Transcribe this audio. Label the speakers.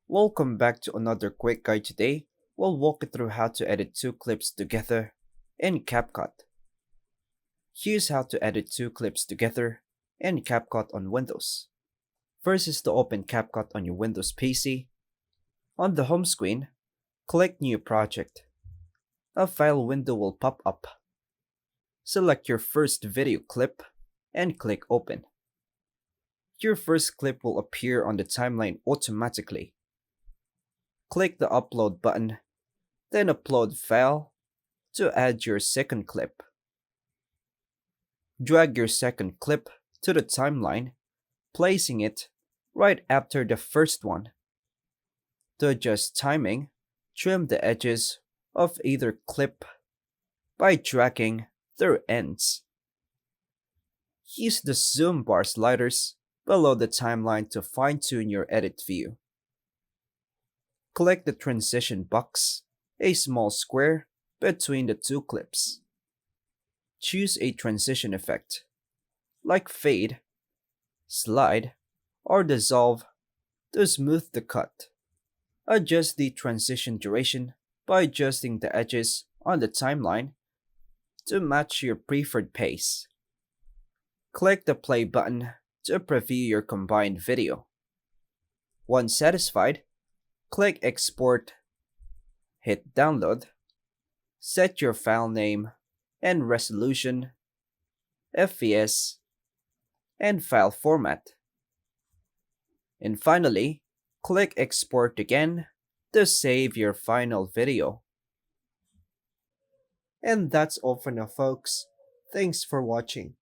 Speaker 1: Welcome back to another quick guide today. We'll walk you through how to edit two clips together in CapCut. Here's how to edit two clips together in CapCut on Windows. First is to open CapCut on your Windows PC. On the home screen, click New Project. A file window will pop up. Select your first video clip and click Open. Your first clip will appear on the timeline automatically. Click the Upload button, then Upload File to add your second clip. Drag your second clip to the timeline, placing it right after the first one. To adjust timing, trim the edges of either clip by dragging their ends. Use the zoom bar sliders below the timeline to fine-tune your edit view. Click the transition box, a small square between the two clips. Choose a transition effect, like fade, slide, or dissolve to smooth the cut. Adjust the transition duration by adjusting the edges on the timeline to match your preferred pace. Click the play button to preview your combined video. Once satisfied, click Export, hit Download, set your file name and resolution, FPS, and file format. And finally, click Export again to save your final video. And that's all for now, folks. Thanks for watching.